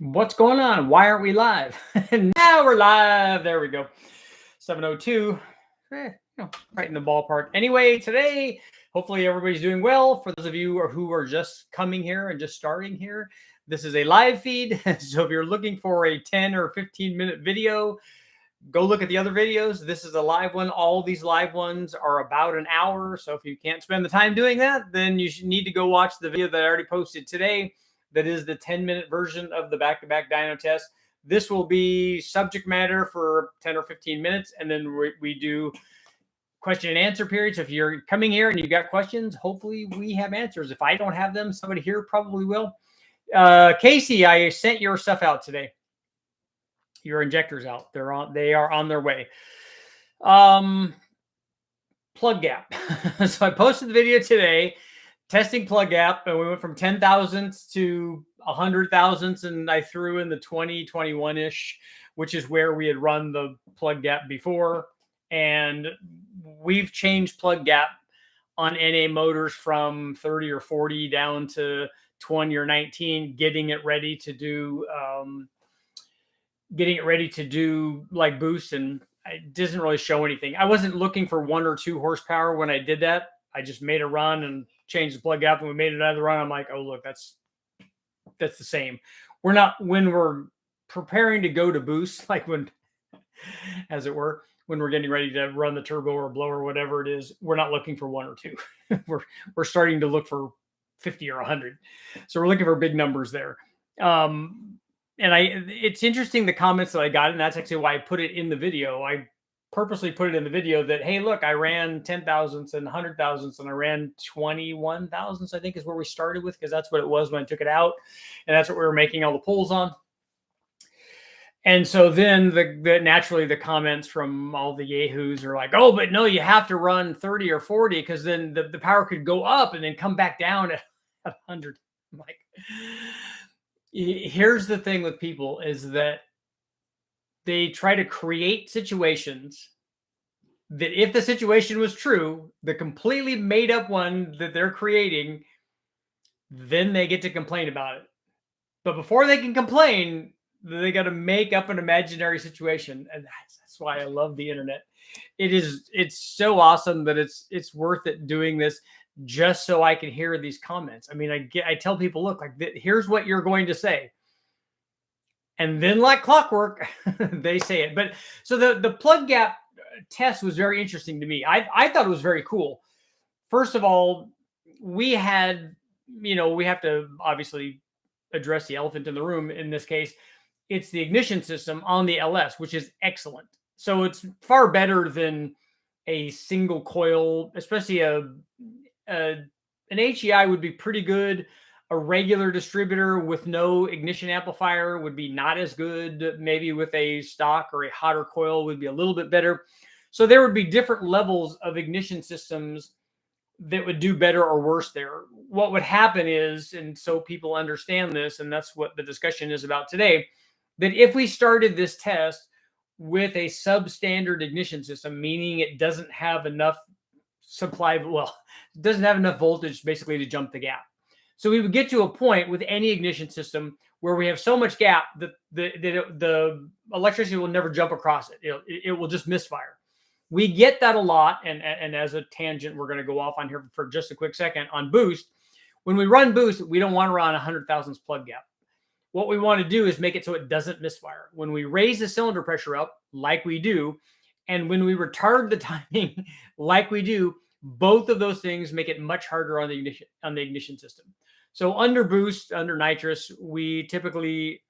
What's going on? Why aren't we live? And now we're live. There we go. 7:02. Right in the ballpark. Anyway, today, hopefully everybody's doing well. For those of you who are just coming here and just starting here, this is a live feed. So if you're looking for a 10 or 15-minute video, go look at the other videos. This is a live one. All these live ones are about an hour. So if you can't spend the time doing that, then you need to go watch the video that I already posted today. That is the 10-minute version of the back-to-back dyno test. This will be subject matter for 10 or 15 minutes, and then we do question and answer periods. If you're coming here and you've got questions, hopefully we have answers. If I don't have them, somebody here probably will. Casey, I sent your stuff out today. Your injectors out. They are on their way. Plug gap. So I posted the video today testing plug gap, and we went from 10 thousandths to 100 thousandths, and I threw in the 2021-ish, which is where we had run the plug gap before. And we've changed plug gap on NA motors from 30 or 40 down to 20 or 19, getting it ready to do like boost, and it doesn't really show anything. I wasn't looking for 1 or 2 horsepower when I did that. I just made a run and changed the plug gap, and we made another run. I'm like, oh, look, that's the same. We're not, when we're preparing to go to boost, like when, as it were, when we're getting ready to run the turbo or blow or whatever it is, we're not looking for 1 or 2. we're starting to look for 50 or 100. So we're looking for big numbers there. And it's interesting, the comments that I got, and that's actually why I put it in the video. I purposely put it in the video that, hey, look, I ran 10 thousandths and 100 thousandths, and I ran 21 thousandths, I think is where we started with, because that's what it was when I took it out. And that's what we were making all the pulls on. And so then naturally the comments from all the yahoos are like, oh, but no, you have to run 30 or 40 because then the power could go up and then come back down at 100. I'm like, here's the thing with people is that they try to create situations that, if the situation was true, the completely made up one that they're creating, then they get to complain about it. But before they can complain, they got to make up an imaginary situation. And that's why I love the internet. It's so awesome that it's worth it doing this just so I can hear these comments. I mean, I tell people, look, like, here's what you're going to say. And then, like clockwork, they say it. But so the plug gap test was very interesting to me. I thought it was very cool. First of all, we have to obviously address the elephant in the room. In this case, it's the ignition system on the LS, which is excellent. So it's far better than a single coil, especially an HEI would be pretty good. A regular distributor with no ignition amplifier would be not as good. Maybe with a stock or a hotter coil would be a little bit better. So there would be different levels of ignition systems that would do better or worse there. What would happen is, and so people understand this, and that's what the discussion is about today, that if we started this test with a substandard ignition system, meaning it doesn't have enough supply, it doesn't have enough voltage basically to jump the gap. So we would get to a point with any ignition system where we have so much gap that the electricity will never jump across it. It will just misfire. We get that a lot. And as a tangent, we're going to go off on here for just a quick second on boost. When we run boost, we don't want to run 100 thousandths plug gap. What we want to do is make it so it doesn't misfire. When we raise the cylinder pressure up, like we do, and when we retard the timing, like we do, both of those things make it much harder on the ignition system. So under boost, under nitrous, we typically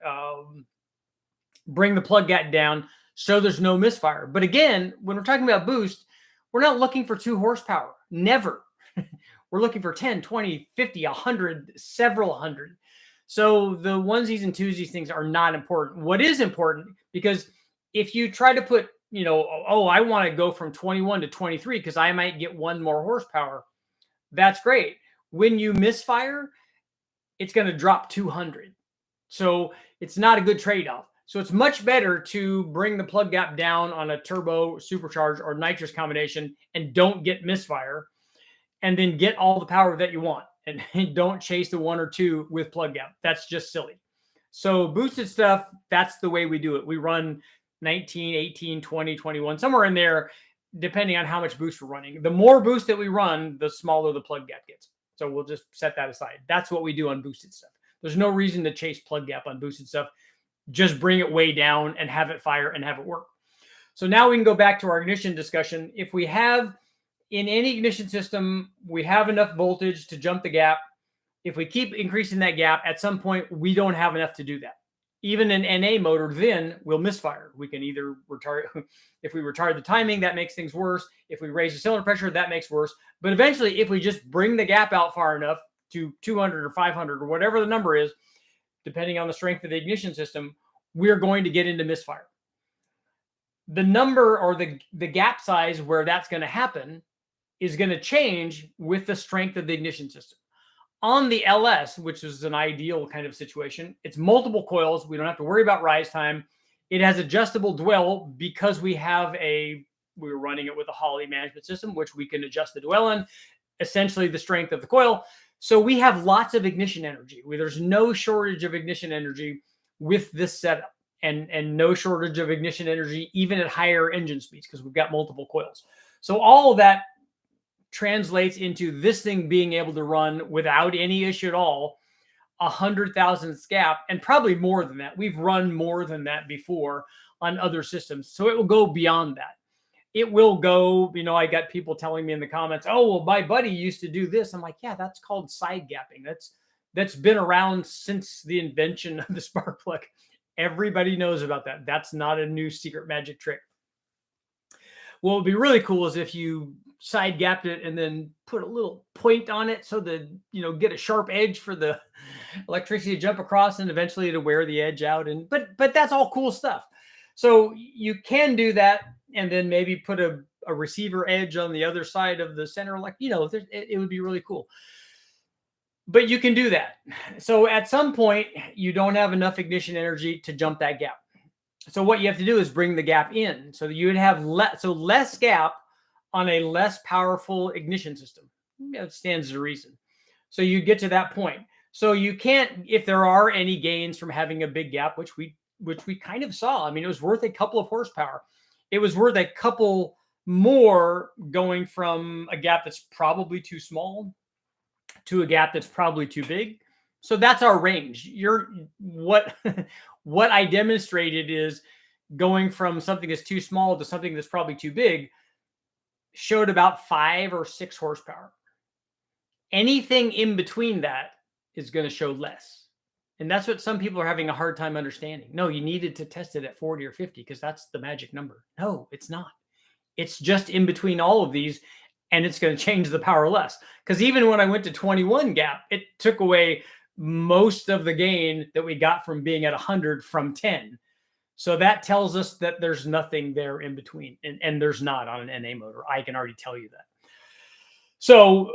bring the plug gap down so there's no misfire. But again, when we're talking about boost, we're not looking for 2 horsepower. Never. We're looking for 10, 20, 50, 100, several hundred. So the onesies and twosies things are not important. What is important, because if you try to put, oh, I want to go from 21 to 23 because I might get 1 more horsepower, that's great. When you misfire, it's going to drop 200. So it's not a good trade-off. So it's much better to bring the plug gap down on a turbo, supercharged, or nitrous combination and don't get misfire, and then get all the power that you want. And don't chase the 1 or 2 with plug gap. That's just silly. So boosted stuff, that's the way we do it. We run 19, 18, 20, 21, somewhere in there, depending on how much boost we're running. The more boost that we run, the smaller the plug gap gets. So we'll just set that aside. That's what we do on boosted stuff. There's no reason to chase plug gap on boosted stuff. Just bring it way down and have it fire and have it work. So now we can go back to our ignition discussion. If we have in any ignition system, we have enough voltage to jump the gap. If we keep increasing that gap, at some point, we don't have enough to do that. Even an NA motor then will misfire. We can either retard, if we retard the timing, that makes things worse. If we raise the cylinder pressure, that makes worse. But eventually, if we just bring the gap out far enough to 200 or 500 or whatever the number is, depending on the strength of the ignition system, we're going to get into misfire. The number or the gap size where that's going to happen is going to change with the strength of the ignition system. On the LS, which is an ideal kind of situation, it's multiple coils. We don't have to worry about rise time. It has adjustable dwell because we're running it with a Holley management system, which we can adjust the dwell in, essentially the strength of the coil. So we have lots of ignition energy. There's no shortage of ignition energy with this setup, and no shortage of ignition energy even at higher engine speeds because we've got multiple coils. So all of that translates into this thing being able to run without any issue at all 100,000 gap, and probably more than that. We've run more than that before on other systems, so it will go beyond that. It will go, I got people telling me in the comments, oh, well, my buddy used to do this. I'm like, yeah, that's called side gapping. That's been around since the invention of the spark plug. Everybody knows about that. That's not a new secret magic trick. What would be really cool is if you side gapped it and then put a little point on it so that, get a sharp edge for the electricity to jump across and eventually to wear the edge out. But that's all cool stuff. So you can do that and then maybe put a receiver edge on the other side of the center. It would be really cool. But you can do that. So at some point, you don't have enough ignition energy to jump that gap. So what you have to do is bring the gap in. So you would have less gap on a less powerful ignition system. It stands to reason. So you get to that point. So you can't, if there are any gains from having a big gap, which we kind of saw. It was worth a couple of horsepower. It was worth a couple more going from a gap that's probably too small to a gap that's probably too big. So that's our range. What I demonstrated is going from something that's too small to something that's probably too big showed about 5 or 6 horsepower. Anything in between that is going to show less. And that's what some people are having a hard time understanding. No, you needed to test it at 40 or 50 because that's the magic number. No, it's not. It's just in between all of these, and it's going to change the power less. Because even when I went to 21 gap, it took away most of the gain that we got from being at 100 from 10. So that tells us that there's nothing there in between. And there's not on an NA motor. I can already tell you that. So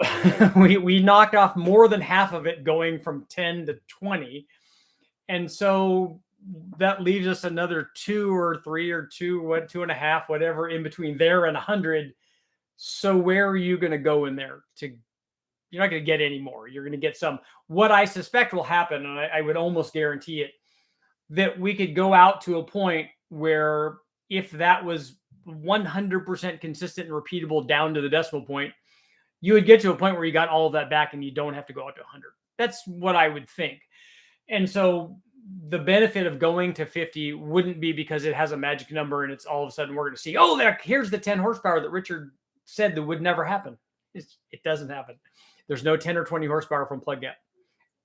we knocked off more than half of it going from 10 to 20. And so that leaves us another 2 or 3 or 2.5, whatever in between there and 100. So where are you going to go in there? You're not going to get any more. You're going to get some. What I suspect will happen, and I would almost guarantee it, that we could go out to a point where if that was 100% consistent and repeatable down to the decimal point, you would get to a point where you got all of that back and you don't have to go out to 100. That's what I would think. And so the benefit of going to 50 wouldn't be because it has a magic number and it's all of a sudden we're going to see, here's the 10 horsepower that Richard said that would never happen. It doesn't happen. There's no 10 or 20 horsepower from plug gap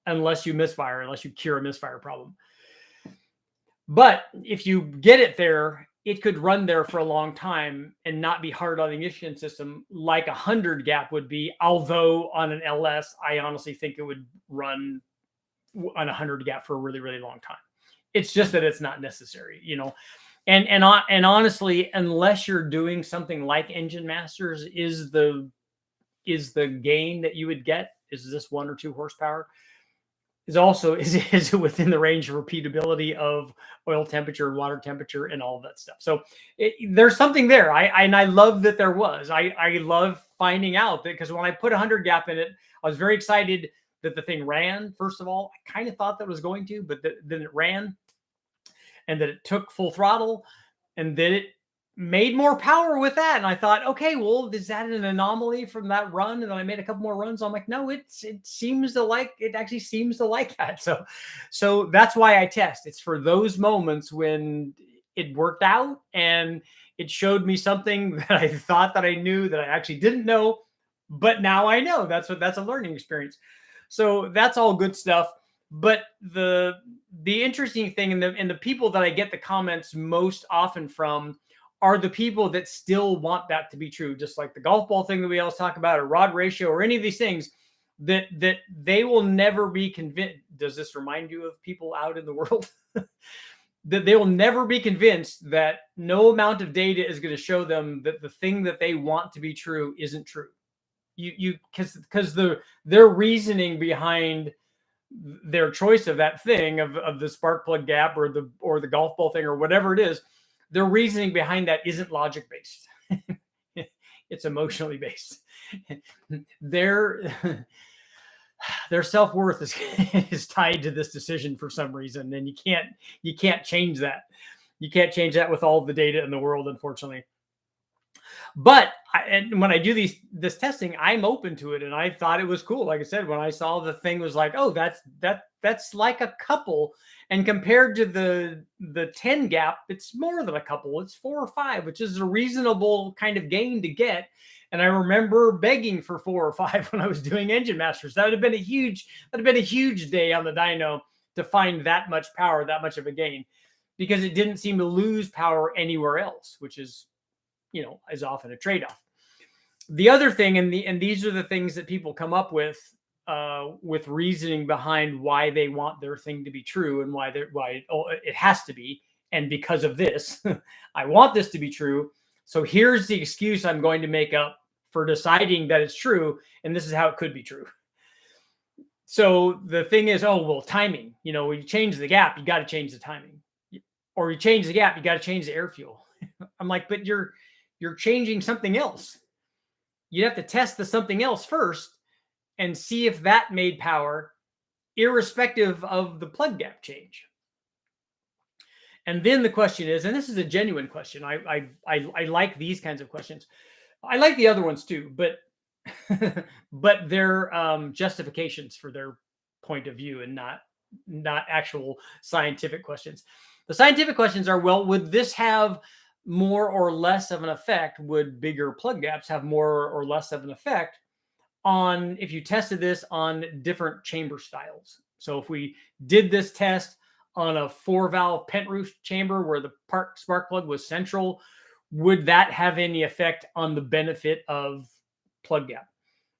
unless you misfire, unless you cure a misfire problem. But if you get it there, it could run there for a long time and not be hard on the ignition system like 100 gap would be. Although on an LS, I honestly think it would run on 100 gap for a really, really long time. It's just that it's not necessary, And honestly, unless you're doing something like Engine Masters, is the gain that you would get, is this 1 or 2 horsepower, is it within the range of repeatability of oil temperature, water temperature, and all of that stuff. So there's something there. I love that there was. I love finding out that, because when I put 100 gap in it, I was very excited that the thing ran. First of all, I kind of thought that was going to, but then it ran, and that it took full throttle, and then it made more power with that. And I thought, okay, well, is that an anomaly from that run? And then I made a couple more runs. I'm like, no, it actually seems to like that. So that's why I test. It's for those moments when it worked out and it showed me something that I thought that I knew that I actually didn't know, but now I know. That's a learning experience. So that's all good stuff. But the interesting thing, and the people that I get the comments most often from are the people that still want that to be true, just like the golf ball thing that we always talk about, or rod ratio, or any of these things that they will never be convinced. Does this remind you of people out in the world? That they will never be convinced that no amount of data is going to show them that the thing that they want to be true isn't true. Because their reasoning behind their choice of that thing of the spark plug gap or the golf ball thing or whatever it is, their reasoning behind that isn't logic based. It's emotionally based. Their self-worth is tied to this decision for some reason, and you can't change that. You can't change that with all the data in the world, unfortunately. But and when I do this testing, I'm open to it, and I thought it was cool. Like I said, when I saw the thing was like, oh, that's like a couple, and compared to the 10 gap, it's more than a couple. It's 4 or 5, which is a reasonable kind of gain to get. And I remember begging for 4 or 5 when I was doing Engine Masters. That would have been a huge day on the dyno to find that much power, that much of a gain, because it didn't seem to lose power anywhere else, which is, is often a trade-off. The other thing, and these are the things that people come up with reasoning behind why they want their thing to be true and why it has to be. And because of this, I want this to be true. So here's the excuse I'm going to make up for deciding that it's true, and this is how it could be true. So the thing is, oh, well, timing. When you change the gap, you got to change the timing. Or you change the gap, you got to change the air fuel. I'm like, but you're changing something else. You have to test the something else first and see if that made power, irrespective of the plug gap change. And then the question is, and this is a genuine question. I like these kinds of questions. I like the other ones too, but but they're justifications for their point of view and not actual scientific questions. The scientific questions are, well, would this have more or less of an effect? Would bigger plug gaps have more or less of an effect on if you tested this on different chamber styles? So if we did this test on a 4-valve Penroof chamber where the spark plug was central, would that have any effect on the benefit of plug gap?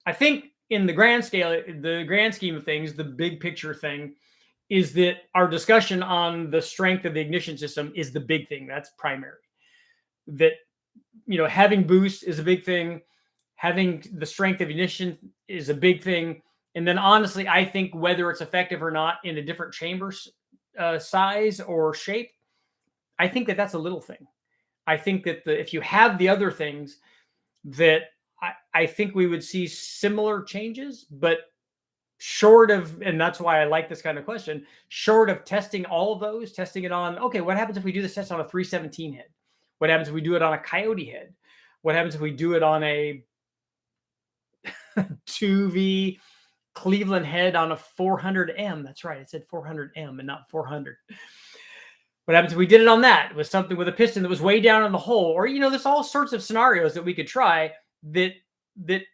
I think in the grand scheme of things, the big picture thing is that our discussion on the strength of the ignition system is the big thing. That's primary. That, having boost is a big thing. Having the strength of ignition is a big thing. And then honestly, I think whether it's effective or not in a different chamber size or shape, I think that's a little thing. I think that if you have the other things, that I think we would see similar changes, but short of, and that's why I like this kind of question, short of testing all of those, testing it on, okay, what happens if we do this test on a 317 head? What happens if we do it on a Coyote head? What happens if we do it on a 2V Cleveland head on a 400M? That's right, I said 400M and not 400. What happens if we did it on that with something with a piston that was way down in the hole? Or, there's all sorts of scenarios that we could try that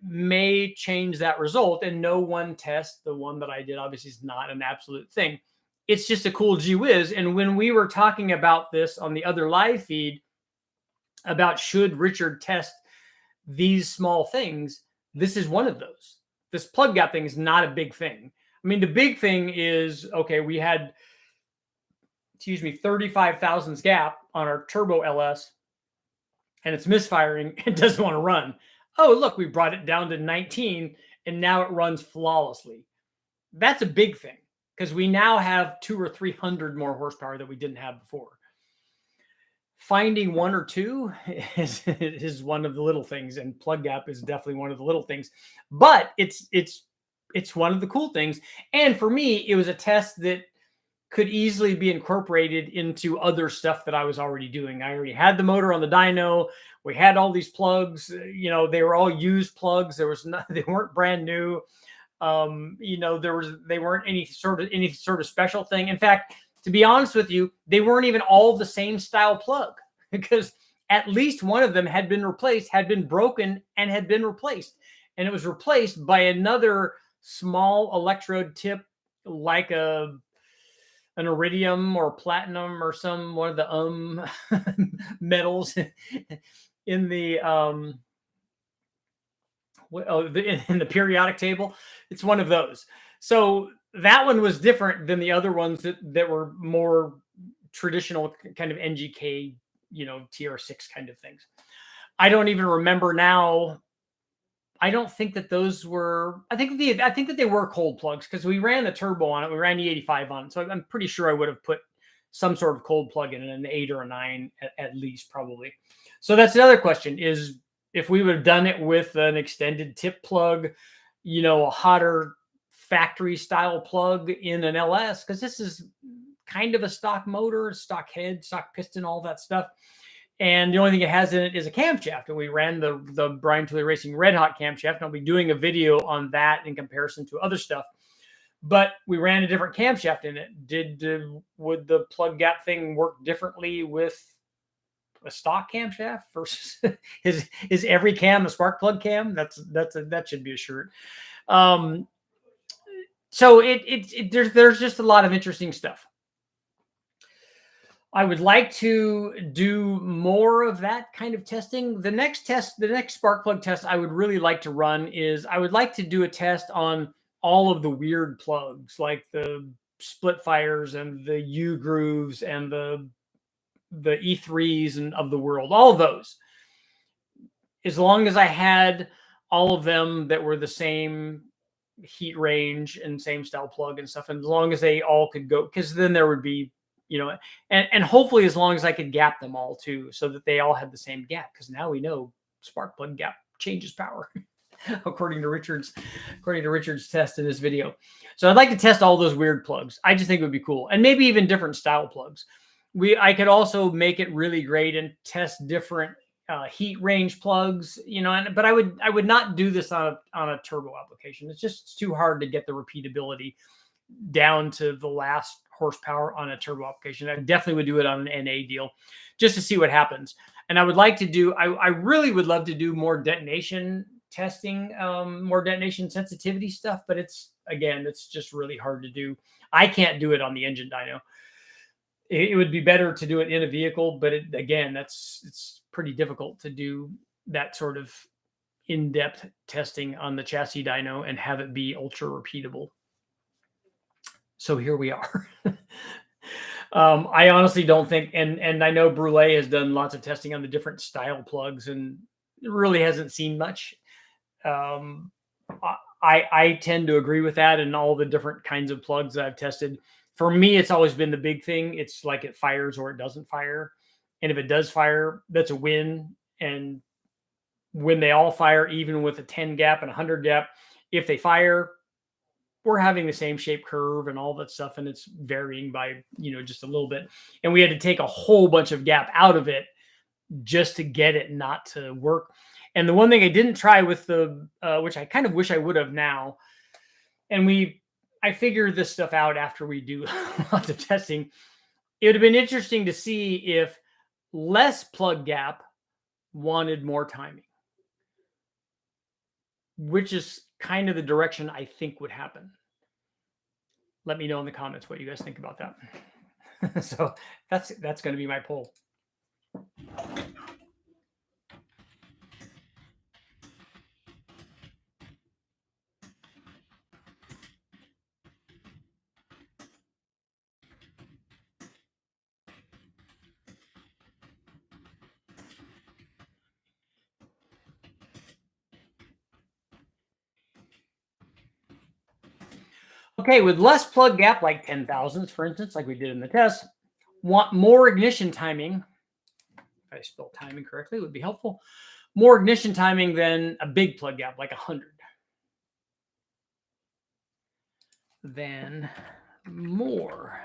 may change that result. And no one test, the one that I did, obviously is not an absolute thing. It's just a cool gee whiz. And when we were talking about this on the other live feed about should Richard test these small things, this is one of those. This plug gap thing is not a big thing. I mean, the big thing is, okay, we had 35 thousandths gap on our turbo LS and it's misfiring. It doesn't want to run. Oh, look, we brought it down to 19 and now it runs flawlessly. That's a big thing because we now have 200 or 300 more horsepower that we didn't have before. Finding 1 or 2 is one of the little things, and plug gap is definitely one of the little things, but it's it's one of the cool things. And for me, it was a test that could easily be incorporated into other stuff that I was already doing. I already had the motor on the dyno. We had all these plugs, they were all used plugs. There was not, they weren't brand new. They weren't any sort of special thing. In fact, to be honest with you, they weren't even all the same style plug because at least one of them had been replaced, had been broken, and had been replaced. And it was replaced by another small electrode tip, like an iridium or platinum or some one of the metals in the in the periodic table. It's one of those. So that one was different than the other ones that were more traditional kind of NGK, TR6 kind of things. I don't even remember now. I don't think that those were. I think that they were cold plugs because we ran the turbo on it. We ran the 85 on it, so I'm pretty sure I would have put some sort of cold plug in an 8 or a 9 at least, probably. So that's the other question: is if we would have done it with an extended tip plug, a hotter factory style plug in an LS, because this is kind of a stock motor, stock head, stock piston, all that stuff. And the only thing it has in it is a camshaft. And we ran the Brian Tooley Racing Red Hot camshaft. And I'll be doing a video on that in comparison to other stuff. But we ran a different camshaft in it. Would the plug gap thing work differently with a stock camshaft versus is every cam a spark plug cam? That should be a shirt. So there's just a lot of interesting stuff. I would like to do more of that kind of testing. The next spark plug test I would really like to run is I would like to do a test on all of the weird plugs, like the split fires and the U grooves and the E3s and of the world, all of those. As long as I had all of them that were the same heat range and same style plug and stuff, and as long as they all could go, because then there would be, and hopefully as long as I could gap them all too, so that they all had the same gap, because now we know spark plug gap changes power according to Richard's test in this video. So I'd like to test all those weird plugs. I just think it would be cool, and maybe even different style plugs. I could also make it really great and test different heat range plugs, but I would not do this on a turbo application. It's just too hard to get the repeatability down to the last horsepower on a turbo application. I definitely would do it on an NA deal just to see what happens. And I would like to do, I really would love to do more detonation testing, more detonation sensitivity stuff, but it's just really hard to do. I can't do it on the engine dyno. It would be better to do it in a vehicle, but it's pretty difficult to do that sort of in-depth testing on the chassis dyno and have it be ultra repeatable. So here we are. I honestly don't think, and I know Brule has done lots of testing on the different style plugs and really hasn't seen much. I tend to agree with that, and all the different kinds of plugs that I've tested. For me, it's always been the big thing. It's like it fires or it doesn't fire. And if it does fire, that's a win. And when they all fire, even with a 10 gap and a 100 gap, if they fire, we're having the same shape curve and all that stuff. And it's varying by, just a little bit. And we had to take a whole bunch of gap out of it just to get it not to work. And the one thing I didn't try with which I kind of wish I would have now, and I figured this stuff out after we do lots of testing. It would have been interesting to see if less plug gap wanted more timing, which is kind of the direction I think would happen. Let me know in the comments what you guys think about that. So that's going to be my poll. Okay, with less plug gap, like 10 thousandths, for instance, like we did in the test, want more ignition timing. If I spelled timing correctly, it would be helpful. More ignition timing than a big plug gap, like 100. than more.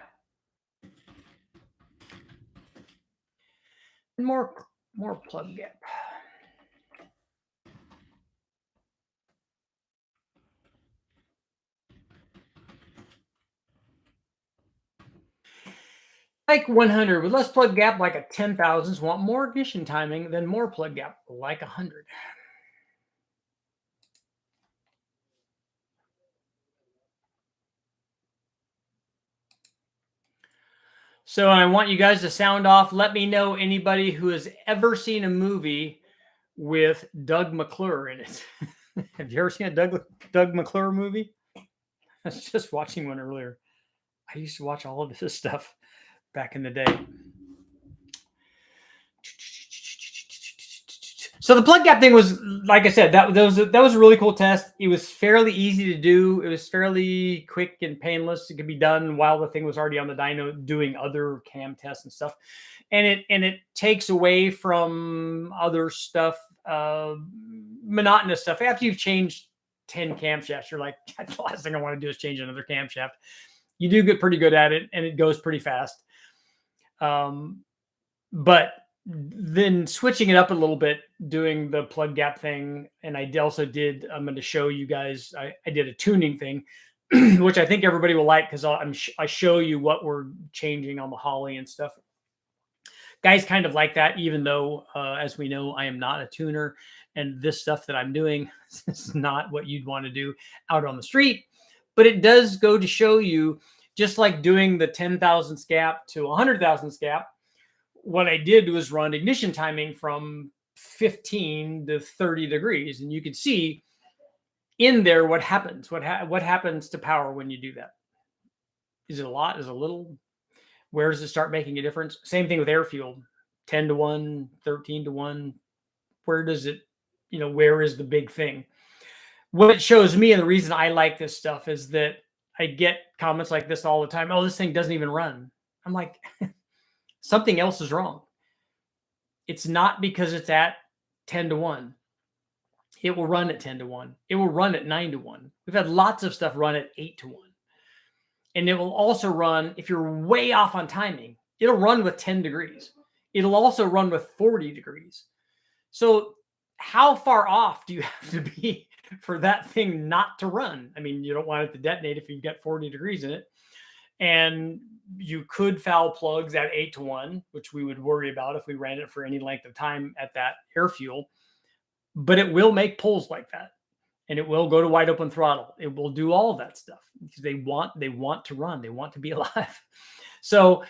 More plug gap. Like 100 with less plug gap, like a 10,000s want more ignition timing than more plug gap, like 100. So I want you guys to sound off. Let me know anybody who has ever seen a movie with Doug McClure in it. Have you ever seen a Doug McClure movie? I was just watching one earlier. I used to watch all of his stuff back in the day. So the plug gap thing was, like I said, that was a really cool test. It was fairly easy to do. It was fairly quick and painless. It could be done while the thing was already on the dyno doing other cam tests and stuff. And it takes away from other stuff, monotonous stuff. After you've changed 10 camshafts, you're like, the last thing I want to do is change another camshaft. You do get pretty good at it, and it goes pretty fast. But then switching it up a little bit, doing the plug gap thing, and I also did. I'm going to show you guys. I did a tuning thing, which I think everybody will like because I show you what we're changing on the Holly and stuff. Guys kind of like that, even though, as we know, I am not a tuner, and this stuff that I'm doing is not what you'd want to do out on the street. But it does go to show you, just like doing the 10,000th gap to 100,000th gap, what I did was run ignition timing from 15 to 30 degrees. And you can see in there what happens. What happens to power when you do that? Is it a lot? Is it a little? Where does it start making a difference? Same thing with air fuel. 10 to 1, 13 to 1. Where does it, where is the big thing? What it shows me, and the reason I like this stuff, is that I get comments like this all the time. Oh, this thing doesn't even run. I'm like, something else is wrong. It's not because it's at 10 to 1. It will run at 10 to 1. It will run at 9 to 1. We've had lots of stuff run at 8 to 1. And it will also run, if you're way off on timing, it'll run with 10 degrees. It'll also run with 40 degrees. So how far off do you have to be for that thing not to run? I mean, you don't want it to detonate if you've got 40 degrees in it. And you could foul plugs at 8 to 1, which we would worry about if we ran it for any length of time at that air fuel. But it will make pulls like that. And it will go to wide open throttle. It will do all of that stuff because they want to run. They want to be alive. So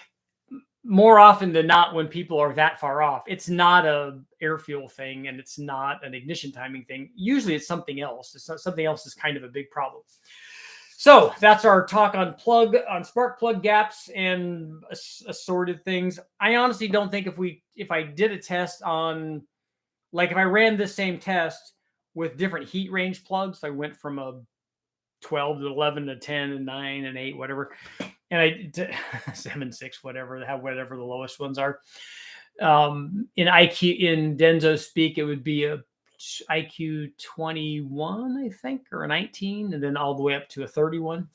more often than not, when people are that far off, it's not a air fuel thing and it's not an ignition timing thing. Usually it's something else. Something else is kind of a big problem. So that's our talk on spark plug gaps and assorted things. I honestly don't think if I did a test on, like if I ran this same test with different heat range plugs, I went from a 12 to 11 to 10 and 9 and 8, whatever. And I did 7, 6, whatever the lowest ones are. In Denso speak, it would be a IQ 21, I think, or a 19, and then all the way up to a 31.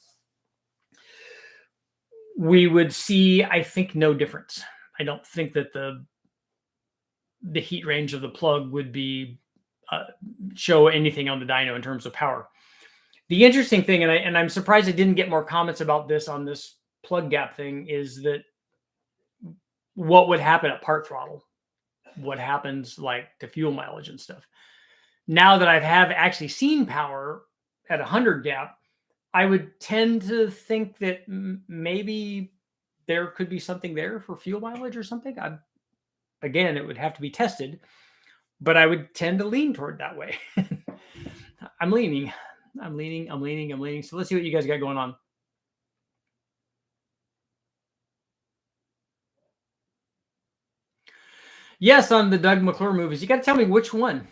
We would see, I think, no difference. I don't think that the heat range of the plug would be show anything on the dyno in terms of power. The interesting thing, and I'm surprised I didn't get more comments about this on this plug gap thing, is that what would happen at part throttle, what happens like to fuel mileage and stuff. Now that I have actually seen power at 100 gap, I would tend to think that maybe there could be something there for fuel mileage or something. Again, it would have to be tested, but I would tend to lean toward that way. I'm leaning. So let's see what you guys got going on. Yes, on the Doug McClure movies. You got to tell me which one.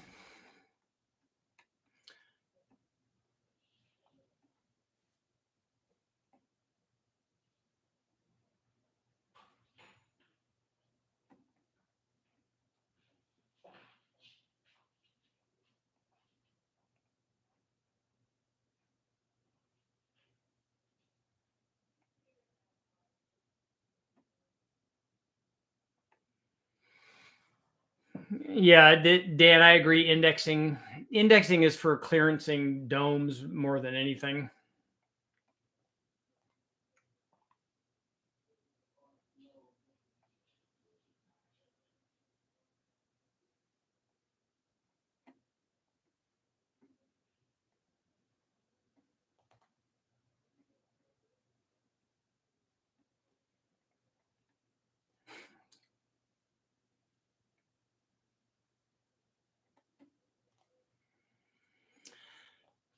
Yeah, Dan, I agree. Indexing is for clearancing domes more than anything.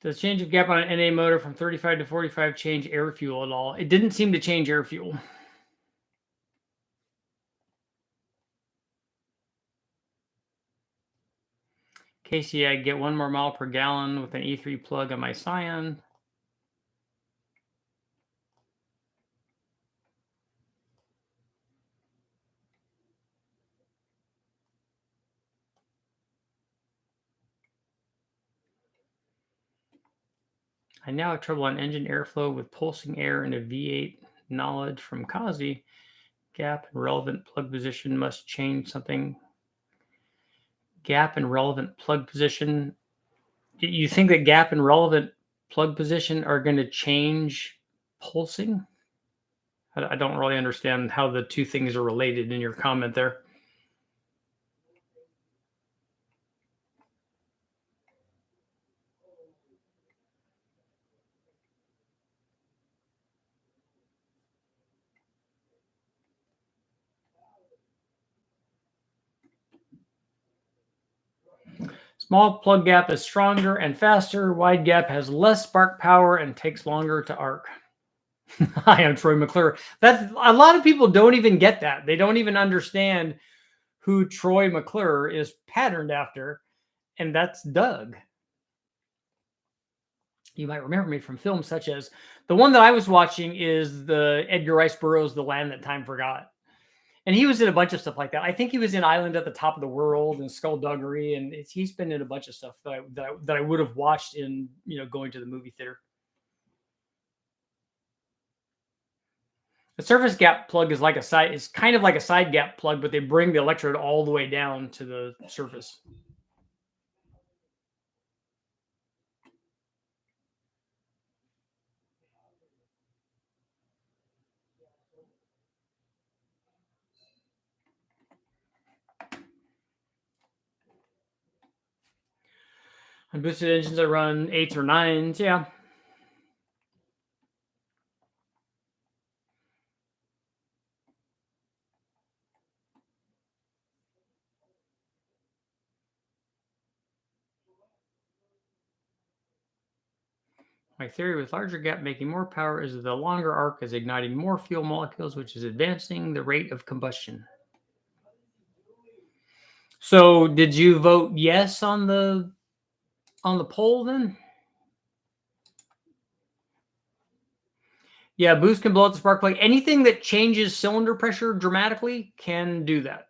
Does change of gap on an NA motor from 35 to 45 change air fuel at all? It didn't seem to change air fuel. Casey, I get 1 more mile per gallon with an E3 plug on my Scion. I now have trouble on engine airflow with pulsing air into V8. Knowledge from Kazi. Gap and relevant plug position must change something. Gap and relevant plug position. You think that gap and relevant plug position are going to change pulsing? I don't really understand how the two things are related in your comment there. Small plug gap is stronger and faster. Wide gap has less spark power and takes longer to arc. Hi, I'm Troy McClure. That's a lot of people don't even get that. They don't even understand who Troy McClure is patterned after, and that's Doug. You might remember me from films such as the one that I was watching is the Edgar Rice Burroughs' The Land That Time Forgot. And he was in a bunch of stuff like that. I think he was in Island at the Top of the World and Skullduggery, and he's been in a bunch of stuff that I would have watched in going to the movie theater. The surface gap plug is kind of like a side gap plug, but they bring the electrode all the way down to the surface. On boosted engines, I run 8s or 9s. Yeah. My theory with larger gap making more power is that the longer arc is igniting more fuel molecules, which is advancing the rate of combustion. So, did you vote yes on the poll then? Yeah, boost can blow up the spark plug. Anything that changes cylinder pressure dramatically can do that.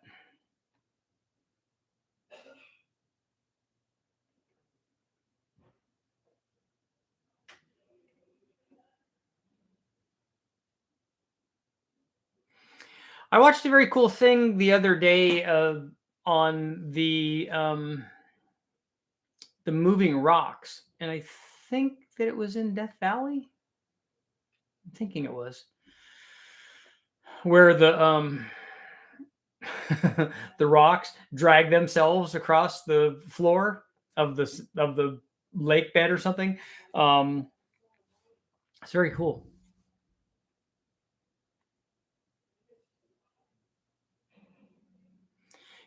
I watched a very cool thing the other day on the moving rocks, and I think that it was in Death Valley. I'm thinking it was where the the rocks drag themselves across the floor of the lake bed or something. It's very cool.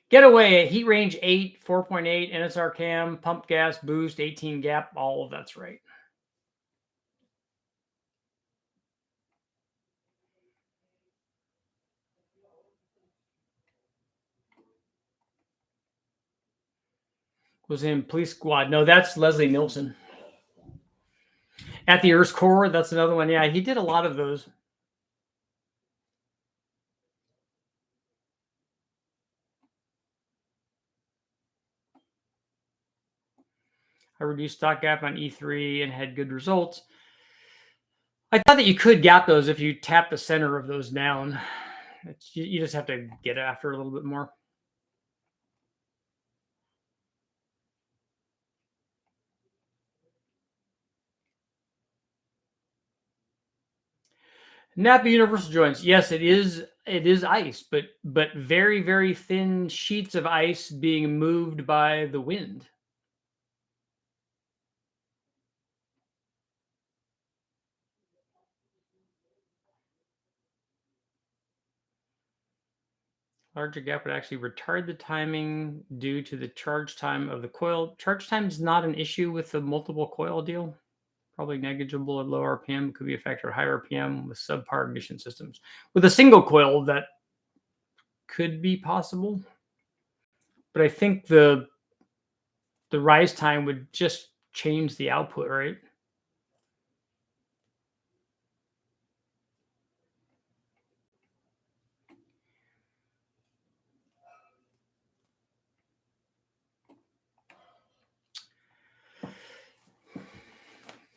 Getaway, heat range 8, 4.8, NSR cam, pump gas, boost, 18 gap, all of that's right. Was in Police Squad. No, that's Leslie Nielsen. At the Earth's Core, that's another one. Yeah, he did a lot of those. I reduced stock gap on E3 and had good results. I thought that you could gap those if you tap the center of those down. You just have to get after a little bit more. Napa universal joints. Yes, it is. It is ice, but very very thin sheets of ice being moved by the wind. Larger gap would actually retard the timing due to the charge time of the coil. Charge time is not an issue with the multiple coil deal. Probably negligible at low RPM. Could be a factor at high RPM with subpar ignition systems. With a single coil, that could be possible. But I think the rise time would just change the output, right?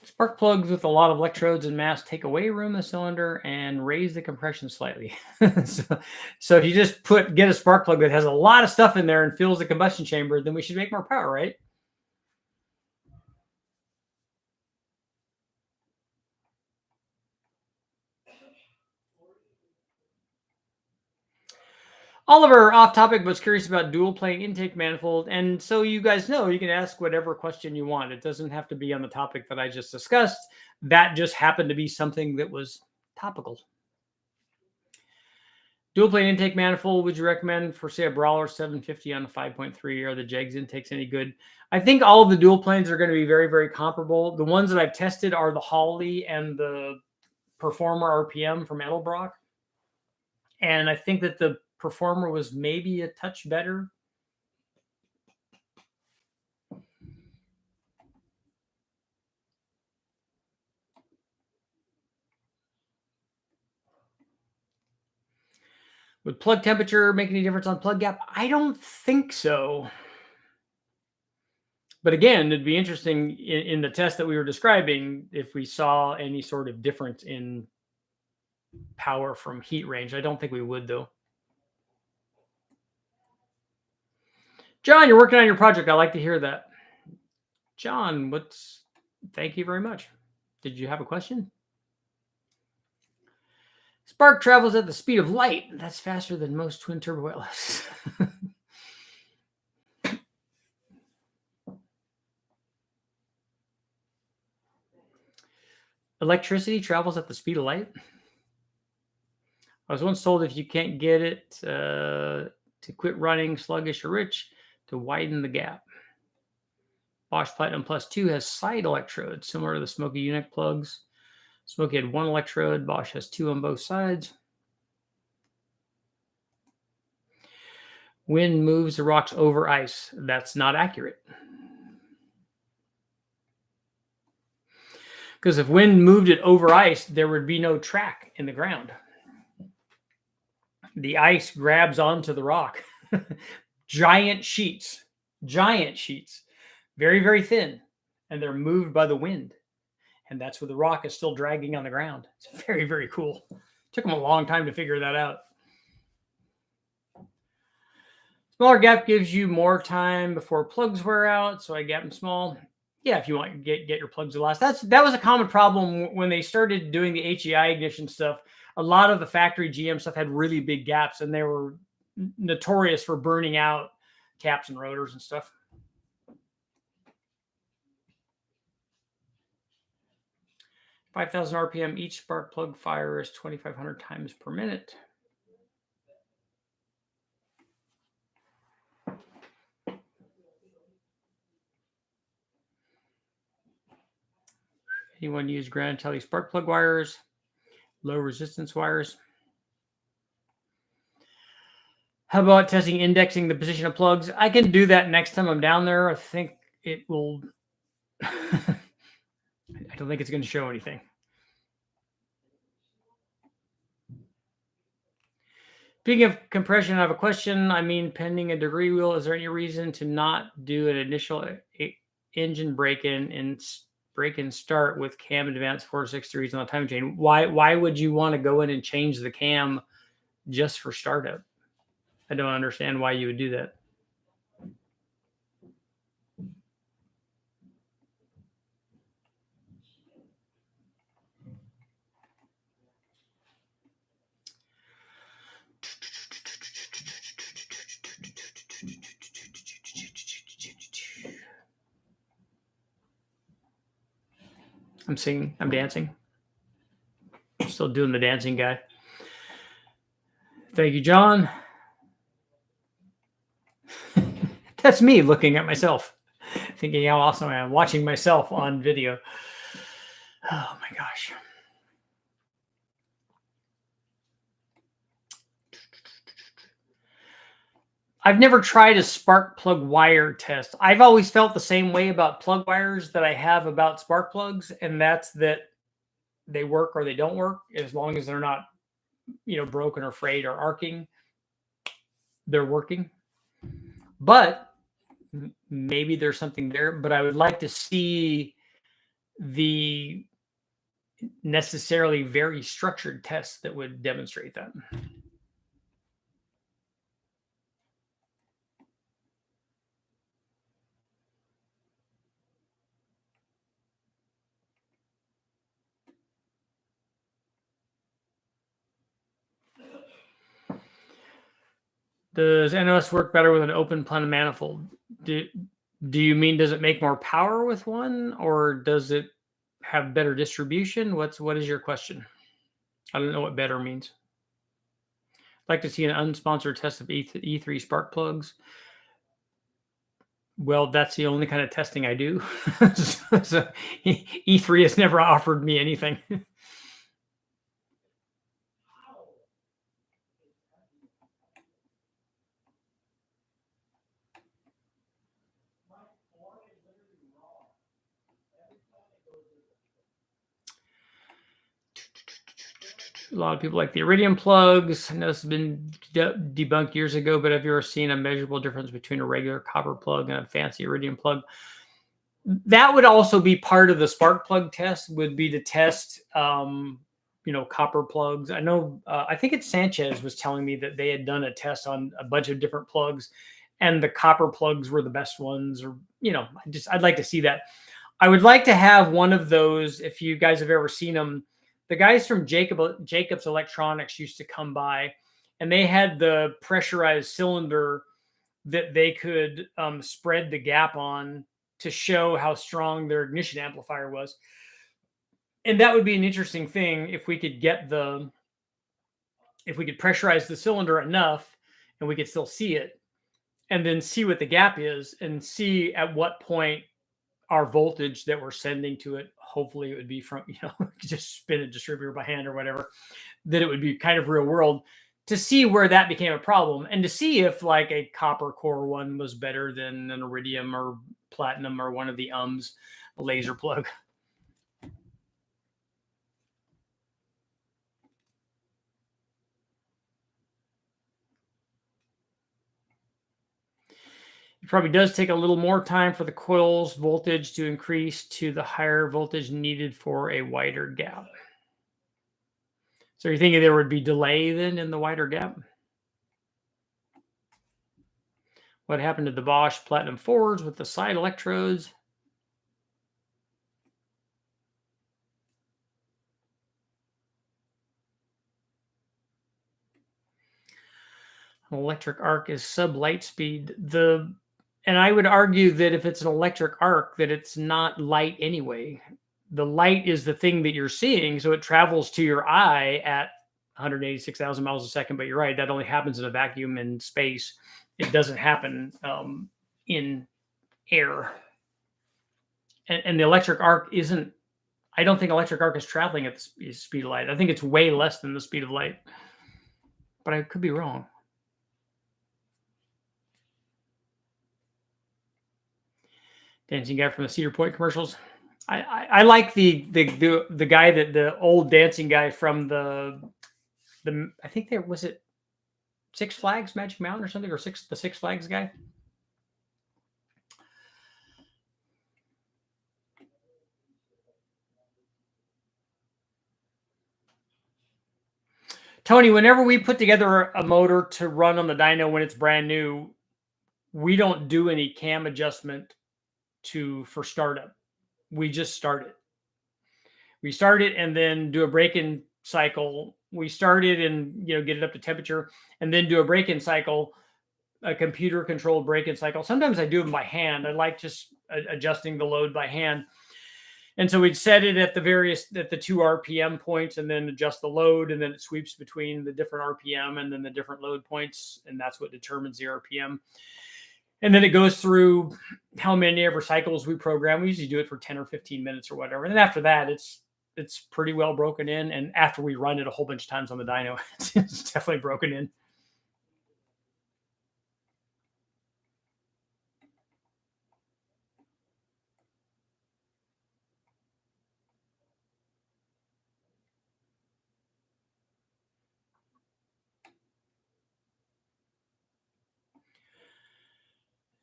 Spark plugs with a lot of electrodes and mass take away room in the cylinder and raise the compression slightly. so if you just get a spark plug that has a lot of stuff in there and fills the combustion chamber, then we should make more power, right? Oliver, off topic, was curious about dual plane intake manifold. And so you guys know you can ask whatever question you want. It doesn't have to be on the topic that I just discussed. That just happened to be something that was topical. Dual plane intake manifold, would you recommend for, say, a Brawler 750 on a 5.3? Are the Jegs intakes any good? I think all of the dual planes are going to be very, very comparable. The ones that I've tested are the Hawley and the Performer RPM from Edelbrock. And I think that the Performer was maybe a touch better. Would plug temperature make any difference on plug gap? I don't think so. But again, it'd be interesting in the test that we were describing if we saw any sort of difference in power from heat range. I don't think we would, though. John, you're working on your project. I like to hear that. John, thank you very much. Did you have a question? Spark travels at the speed of light. That's faster than most twin turbo LS. Electricity travels at the speed of light. I was once told if you can't get it to quit running sluggish or rich, to widen the gap. Bosch Platinum Plus 2 has side electrodes, similar to the Smoky Unix plugs. Smoky had one electrode. Bosch has two on both sides. Wind moves the rocks over ice. That's not accurate. Because if wind moved it over ice, there would be no track in the ground. The ice grabs onto the rock. Giant sheets, very, very thin, and they're moved by the wind. And that's where the rock is still dragging on the ground. It's very, very cool. Took them a long time to figure that out. Smaller gap gives you more time before plugs wear out, so I gap them small. Yeah, if you want to get your plugs to last. That was a common problem when they started doing the HEI ignition stuff. A lot of the factory GM stuff had really big gaps, and they were notorious for burning out caps and rotors and stuff. (5,000 RPM) each spark plug fire is 2,500 times per minute. Anyone use ground tele spark plug wires, low resistance wires? How about testing indexing the position of plugs? I can do that next time I'm down there. I think it will. I don't think it's going to show anything. Speaking of compression, I have a question. I mean, pending a degree wheel, is there any reason to not do an initial engine break-in and start with cam advance 4 to 6 degrees on the timing chain? Why would you want to go in and change the cam just for startup? I don't understand why you would do that. I'm singing. I'm dancing. Still doing the dancing guy. Thank you, John. That's me looking at myself, thinking how awesome I am, watching myself on video. Oh my gosh. I've never tried a spark plug wire test. I've always felt the same way about plug wires that I have about spark plugs, and that's that they work or they don't work as long as they're not, broken or frayed or arcing. They're working. But maybe there's something there. But I would like to see the necessarily very structured tests that would demonstrate that. Does NOS work better with an open plan manifold? Do you mean, does it make more power with one, or does it have better distribution? What is your question? I don't know what better means. I'd like to see an unsponsored test of E3 spark plugs. Well, that's the only kind of testing I do. So E3 has never offered me anything. A lot of people like the iridium plugs. I know this has been debunked years ago, but have you ever seen a measurable difference between a regular copper plug and a fancy iridium plug? That would also be part of the spark plug test, would be to test, copper plugs. I know, I think it's Sanchez was telling me that they had done a test on a bunch of different plugs and the copper plugs were the best ones, or, I'd like to see that. I would like to have one of those. If you guys have ever seen them, the guys from Jacobs Electronics used to come by, and they had the pressurized cylinder that they could spread the gap on to show how strong their ignition amplifier was. And that would be an interesting thing if we could pressurize the cylinder enough and we could still see it, and then see what the gap is and see at what point our voltage that we're sending to it, hopefully it would be from, just spin a distributor by hand or whatever, that it would be kind of real world, to see where that became a problem, and to see if like a copper core one was better than an iridium or platinum or one of the a laser plug. It probably does take a little more time for the coil's voltage to increase to the higher voltage needed for a wider gap. So you're thinking there would be delay then in the wider gap? What happened to the Bosch Platinum 4s with the side electrodes? An electric arc is sub-light speed. And I would argue that if it's an electric arc, that it's not light anyway. The light is the thing that you're seeing, so it travels to your eye at 186,000 miles a second. But you're right, that only happens in a vacuum in space. It doesn't happen in air. And the electric arc isn't. I don't think electric arc is traveling at the speed of light. I think it's way less than the speed of light. But I could be wrong. Dancing guy from the Cedar Point commercials. I like the guy, that the old dancing guy from the I think there was it Six Flags Magic Mountain or something, or the Six Flags guy. Tony, whenever we put together a motor to run on the dyno when it's brand new, we don't do any cam adjustment for startup. We just start it. We start it and then do a break-in cycle. We start it and get it up to temperature, and then do a break-in cycle, a computer-controlled break-in cycle. Sometimes I do them by hand. I like just adjusting the load by hand. And so we'd set it at the 2 RPM points and then adjust the load. And then it sweeps between the different RPM and then the different load points. And that's what determines the RPM. And then it goes through how many ever cycles we program. We usually do it for 10 or 15 minutes or whatever. And then after that, it's pretty well broken in. And after we run it a whole bunch of times on the dyno, it's definitely broken in.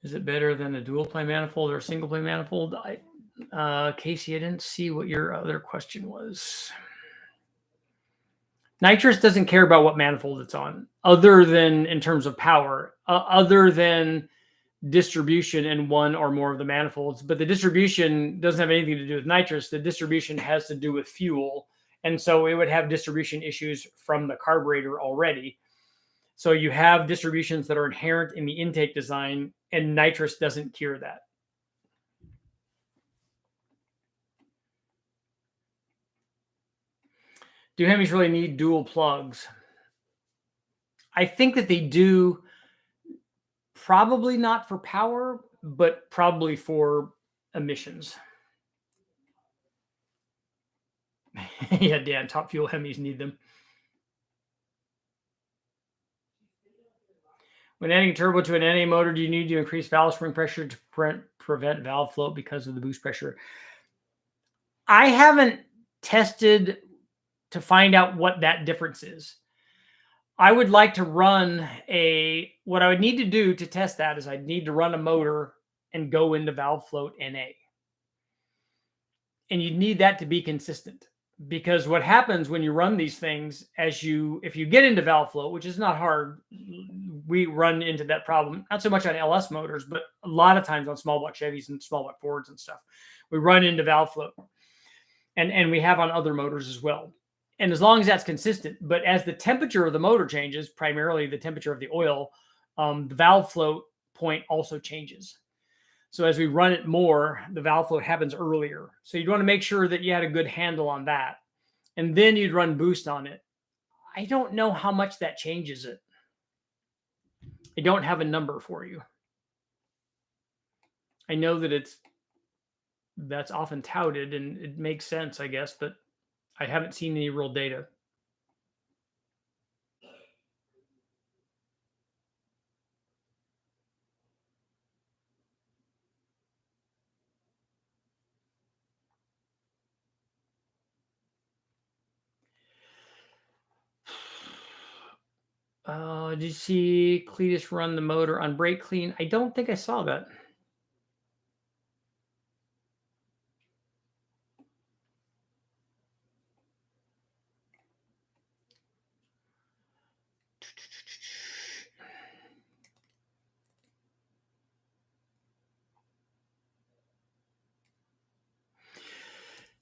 Is it better than a dual play manifold or a single play manifold? Casey, I didn't see what your other question was. Nitrous doesn't care about what manifold it's on, other than in terms of power, other than distribution in one or more of the manifolds. But the distribution doesn't have anything to do with nitrous. The distribution has to do with fuel. And so it would have distribution issues from the carburetor already. So you have distributions that are inherent in the intake design, and nitrous doesn't cure that. Do Hemis really need dual plugs? I think that they do, probably not for power, but probably for emissions. Yeah, Dan, top fuel Hemis need them. When adding turbo to an NA motor, do you need to increase valve spring pressure to prevent valve float because of the boost pressure? I haven't tested to find out what that difference is. I would like to run what I would need to do to test that is I'd need to run a motor and go into valve float NA. And you'd need that to be consistent, because what happens when you run these things, if you get into valve float, which is not hard, we run into that problem, not so much on LS motors, but a lot of times on small block Chevys and small block Fords and stuff, we run into valve float, and we have on other motors as well. And as long as that's consistent, but as the temperature of the motor changes, primarily the temperature of the oil, the valve float point also changes. So as we run it more, the valve float happens earlier. So you'd want to make sure that you had a good handle on that. And then you'd run boost on it. I don't know how much that changes it. I don't have a number for you. I know that that's often touted and it makes sense, I guess, but I haven't seen any real data. Did you see Cletus run the motor on brake clean? I don't think I saw that.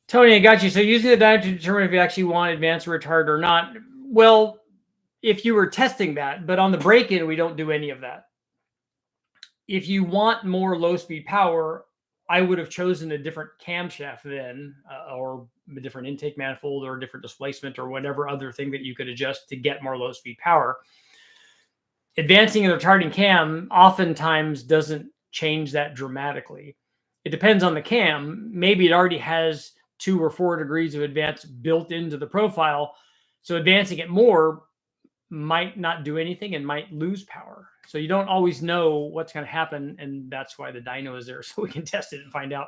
Tony, I got you. So using the dyno to determine if you actually want advanced retard or not. Well, if you were testing that, but on the break-in, we don't do any of that. If you want more low-speed power, I would have chosen a different camshaft then, or a different intake manifold, or a different displacement, or whatever other thing that you could adjust to get more low-speed power. Advancing and retarding cam oftentimes doesn't change that dramatically. It depends on the cam. Maybe it already has 2 or 4 degrees of advance built into the profile. So advancing it more might not do anything and might lose power. So you don't always know what's going to happen. And that's why the dyno is there, so we can test it and find out.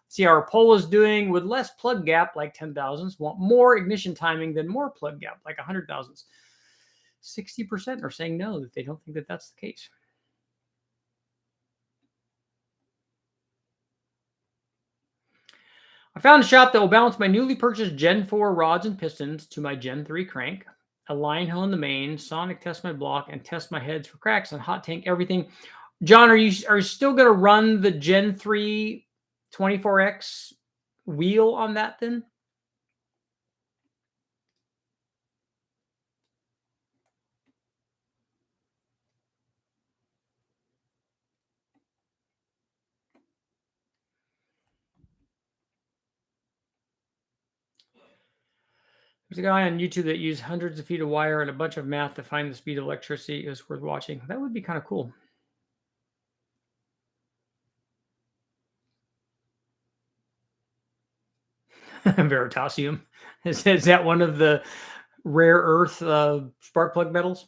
See how our pole is doing with less plug gap, like 10,000s, want more ignition timing than more plug gap, like 100,000s. 60% are saying no, that they don't think that that's the case. I found a shop that will balance my newly purchased Gen 4 rods and pistons to my Gen 3 crank, align hone the main, sonic test my block, and test my heads for cracks and hot tank everything. John, are you still going to run the Gen 3 24X wheel on that then? There's a guy on YouTube that used hundreds of feet of wire and a bunch of math to find the speed of electricity. It was worth watching. That would be kind of cool. Veritasium. Is that one of the rare earth spark plug metals?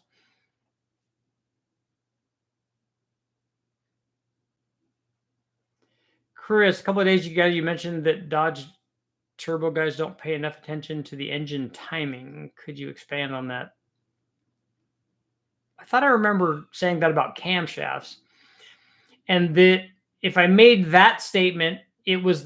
Chris, a couple of days ago, you mentioned that Dodge turbo guys don't pay enough attention to the engine timing. Could you expand on that? I thought I remember saying that about camshafts, and that if I made that statement, it was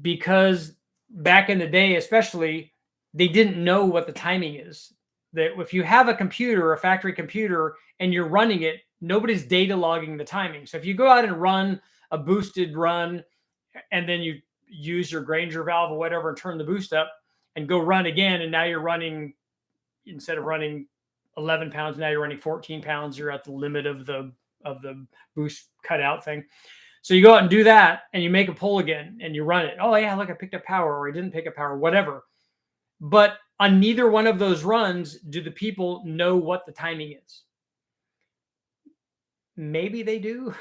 because back in the day, especially, they didn't know what the timing is. That if you have a computer, a factory computer, and you're running it, nobody's data logging the timing. So if you go out and run a boosted run, and then you use your Granger valve or whatever and turn the boost up and go run again, and now you're running, instead of running 11 pounds, now you're running 14 pounds. You're at the limit of the boost cutout thing. So you go out and do that, and you make a pull again, and you run it. Oh yeah, look, I picked up power, or I didn't pick up power, whatever. But on neither one of those runs do the people know what the timing is. Maybe they do.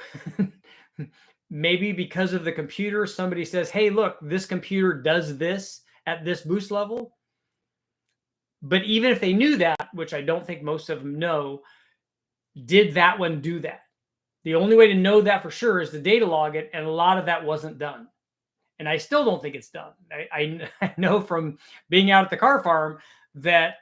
Maybe because of the computer, somebody says, hey, look, this computer does this at this boost level. But even if they knew that, which I don't think most of them know, did that one do that? The only way to know that for sure is to data log it, and a lot of that wasn't done. And I still don't think it's done. I know from being out at the car farm that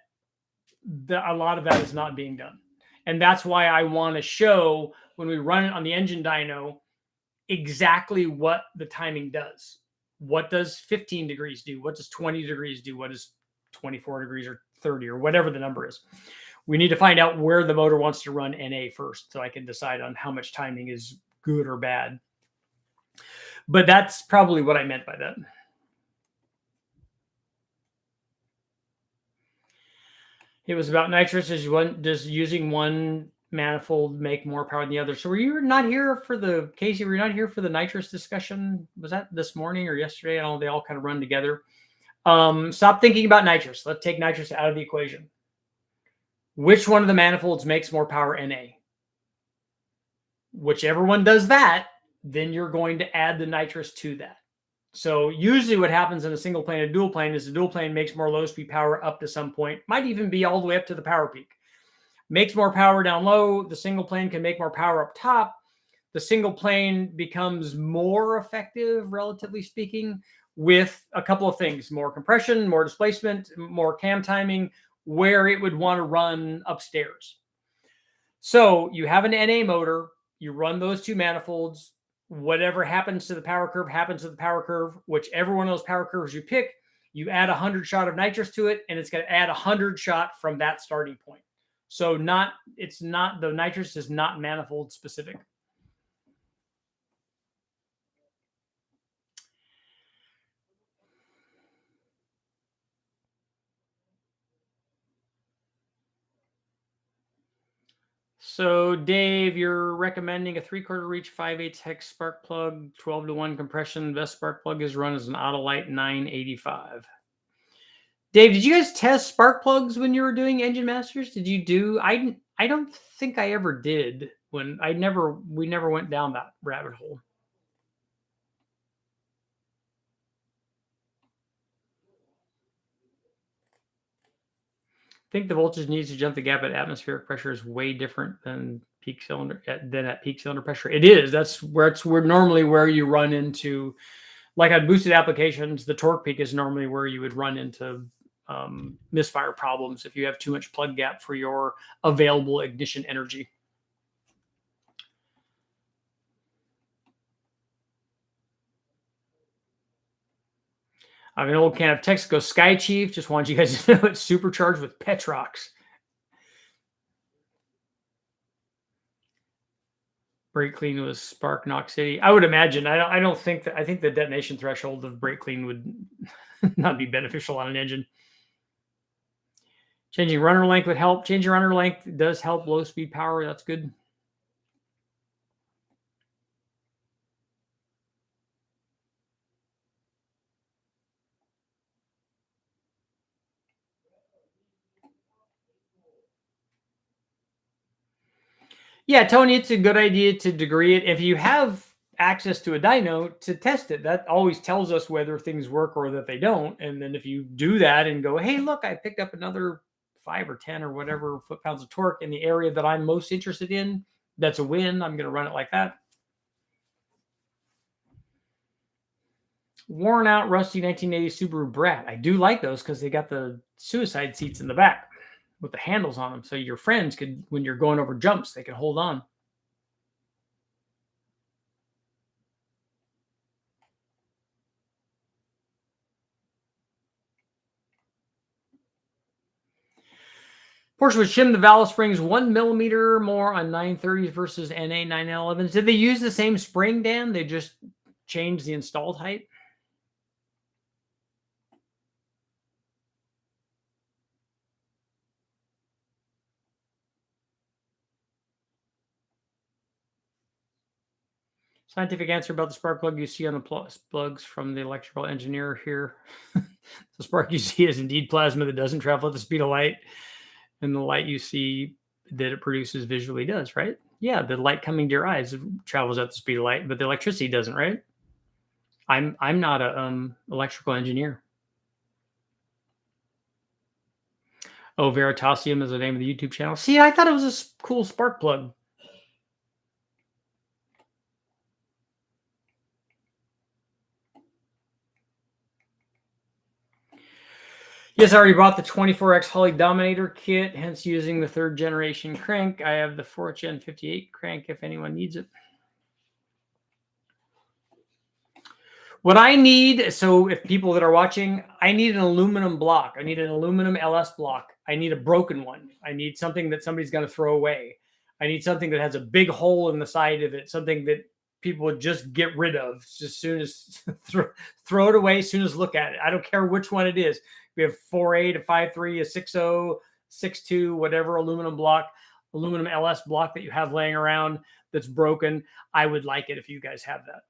a lot of that is not being done. And that's why I want to show, when we run it on the engine dyno, exactly what the timing does. What does 15 degrees do? What does 20 degrees do? What does 24 degrees or 30 or whatever the number is? We need to find out where the motor wants to run NA first, so I can decide on how much timing is good or bad. But that's probably what I meant by that. It was about nitrous. Does using one manifold make more power than the other? So were you not here for the, Casey, were you not here for the nitrous discussion? Was that this morning or yesterday? I don't know, they all kind of run together. Stop thinking about nitrous. Let's take nitrous out of the equation. Which one of the manifolds makes more power NA? Whichever one does that, then you're going to add the nitrous to that. So usually what happens in a single plane and dual plane is the dual plane makes more low speed power up to some point, might even be all the way up to the power peak. Makes more power down low. The single plane can make more power up top. The single plane becomes more effective, relatively speaking, with a couple of things: more compression, more displacement, more cam timing, where it would want to run upstairs. So you have an NA motor, you run those two manifolds, whatever happens to the power curve happens to the power curve. Whichever one of those power curves you pick, you add 100 shot of nitrous to it, and it's going to add 100 shot from that starting point. So the nitrous is not manifold specific. So Dave, you're recommending a 3/4 reach 5/8 hex spark plug, 12-to-1 compression. Best spark plug is run as an Autolite 985. Dave, did you guys test spark plugs when you were doing Engine Masters? Did you do? I don't think I ever did. We never went down that rabbit hole. I think the voltage needs to jump the gap at atmospheric pressure is way different than at peak cylinder pressure. It is. That's where normally where you run into, like on boosted applications, the torque peak is normally where you would run into misfire problems if you have too much plug gap for your available ignition energy. I have an old can of Texaco Sky Chief. Just want you guys to know it's supercharged with Petrox. Brake clean was Spark Knox City. I would imagine. I don't think that. I think the detonation threshold of brake clean would not be beneficial on an engine. Changing runner length would help. Changing runner length does help low speed power. That's good. Yeah, Tony, it's a good idea to degree it. If you have access to a dyno to test it, that always tells us whether things work or that they don't. And then if you do that and go, hey, look, I picked up another 5 or 10 or whatever foot-pounds of torque in the area that I'm most interested in, that's a win. I'm going to run it like that. Worn out, rusty 1980 Subaru Brat. I do like those because they got the suicide seats in the back with the handles on them. So your friends could, when you're going over jumps, they can hold on. Porsche would shim the valve springs 1 millimeter more on 930s versus NA 911s. Did they use the same spring, Dan? They just changed the installed height? Scientific answer about the spark plug you see on the plugs from the electrical engineer here. The spark you see is indeed plasma that doesn't travel at the speed of light. And the light you see that it produces visually does, right? Yeah, the light coming to your eyes travels at the speed of light, but the electricity doesn't, right? I'm not a electrical engineer. Oh, Veritasium is the name of the YouTube channel. See, I thought it was a cool spark plug. Yes, I already bought the 24X Holly Dominator kit, hence using the 3rd generation crank. I have the 4th Gen 58 crank if anyone needs it. What I need, so if people that are watching, I need an aluminum block. I need an aluminum LS block. I need a broken one. I need something that somebody's going to throw away. I need something that has a big hole in the side of it, something that people would just get rid of as soon as throw it away, as soon as look at it. I don't care which one it is. We have 4.8, a 5.3, a 6.0, 6.2, whatever aluminum block, aluminum LS block that you have laying around that's broken. I would like it if you guys have that.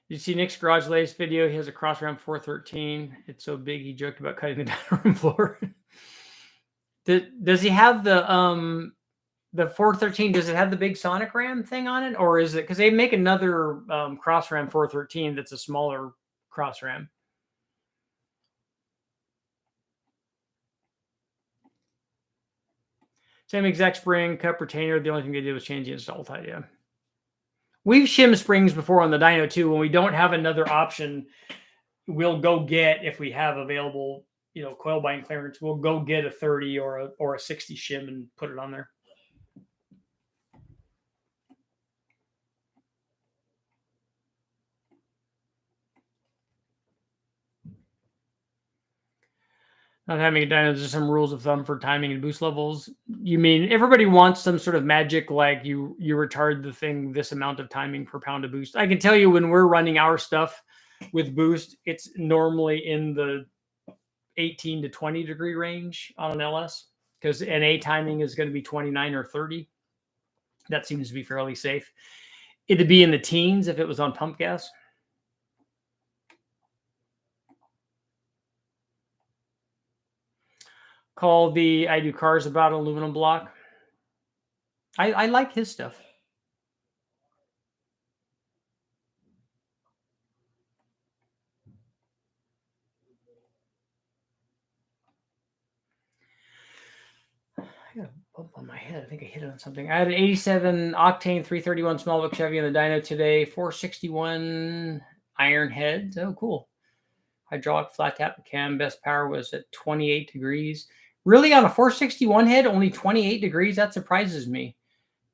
You see Nick's garage latest video? He has a Crossram 413. It's so big he joked about cutting the dining room floor. Does he have the 413? Does it have the big Sonic Ram thing on it, or is it because they make another Crossram 413 that's a smaller Crossram? Same exact spring, cup retainer. The only thing they did was change the install type. Yeah. We've shimmed springs before on the dyno too. When we don't have another option, we'll go get, if we have available, coil bind clearance, we'll go get a 30 or a 60 shim and put it on there. Not having a dyno, there's some rules of thumb for timing and boost levels. You mean everybody wants some sort of magic, like you retard the thing this amount of timing per pound of boost? I can tell you when we're running our stuff with boost, it's normally in the 18 to 20 degree range on an LS, because NA timing is going to be 29 or 30. That seems to be fairly safe. It'd be in the teens if it was on pump gas. Call the I Do Cars About aluminum block. I like his stuff. I got a bump on my head. I think I hit it on something. I had an 87 octane 331 small book Chevy in the dyno today. 461 iron heads. Oh, cool. Hydraulic flat tap cam. Best power was at 28 degrees. Really, on a 461 head, only 28 degrees? That surprises me.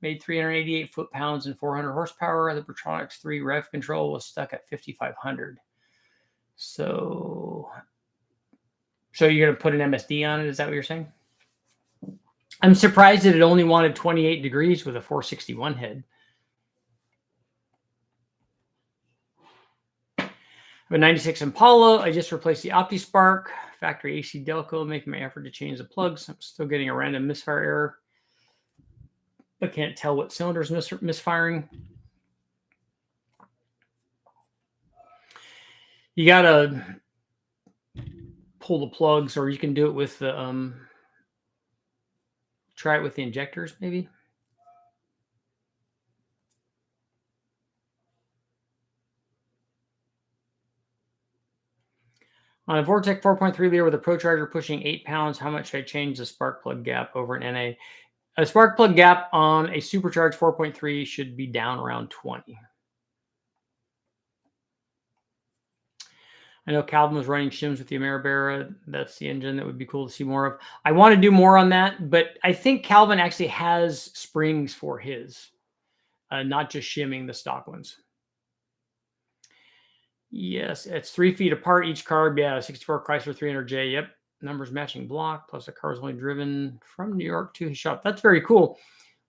Made 388 foot-pounds and 400 horsepower. The Pertronix 3 rev control was stuck at 5,500. So you're going to put an MSD on it? Is that what you're saying? I'm surprised that it only wanted 28 degrees with a 461 head. I have a 96 Impala. I just replaced the OptiSpark factory AC Delco, making my effort to change the plugs. I'm still getting a random misfire error. I can't tell what cylinder's misfiring. You gotta pull the plugs, or you can do it with the try it with the injectors, maybe. On a Vortec 4.3 liter with a Pro Charger pushing 8 pounds, how much should I change the spark plug gap over an NA? A spark plug gap on a supercharged 4.3 should be down around 20. I know Calvin was running shims with the Ameribera. That's the engine that would be cool to see more of. I want to do more on that, but I think Calvin actually has springs for his, not just shimming the stock ones. Yes, it's 3 feet apart each carb. Yeah, 64 Chrysler 300J. Yep, numbers matching block. Plus the car is only driven from New York to his shop. That's very cool.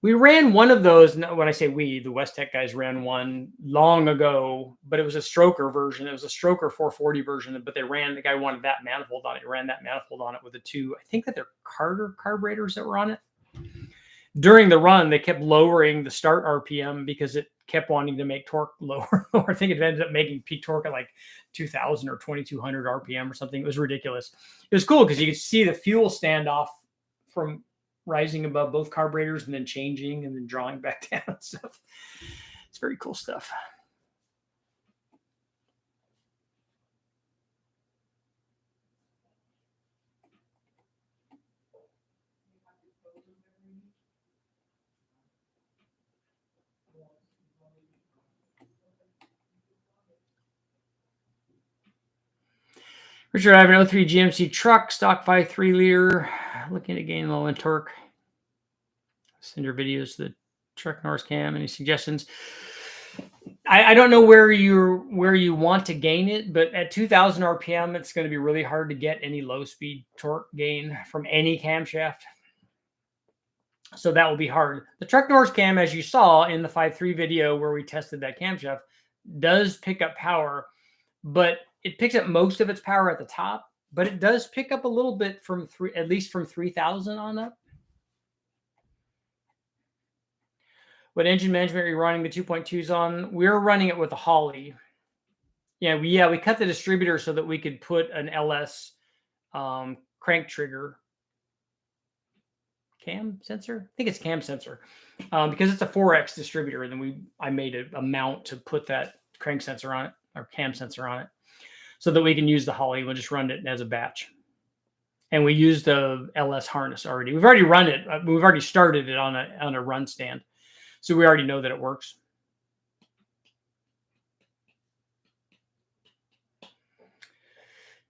We ran one of those. When I say we, the West Tech guys ran one long ago, but it was a stroker version. It was a stroker 440 version, but the guy wanted that manifold on it. He ran that manifold on it with the two, I think that they're Carter carburetors that were on it. During the run, they kept lowering the start RPM because it kept wanting to make torque lower. I think it ended up making peak torque at like 2000 or 2200 RPM or something. It was ridiculous. It was cool because you could see the fuel standoff from rising above both carburetors and then changing and then drawing back down and stuff. It's very cool stuff. Richard, I have an 03 GMC truck, stock 5.3 liter, looking to gain low end torque. Send your videos to the Truck Norris Cam. Any suggestions? I don't know where you want to gain it, but at 2000 RPM, it's going to be really hard to get any low speed torque gain from any camshaft. So that will be hard. The Truck Norris Cam, as you saw in the 5.3 video where we tested that camshaft, does pick up power, but it picks up most of its power at the top, but it does pick up a little bit from at least from 3000 on up. What engine management are you running the 2.2s on? We're running it with a Holley. Yeah, we cut the distributor so that we could put an LS crank trigger cam sensor. I think it's cam sensor because it's a 4X distributor. And then I made a mount to put that crank sensor on it or cam sensor on it so that we can use the Holley. We'll just run it as a batch. And we used the LS harness already. We've already run it. We've already started it on a run stand. So we already know that it works.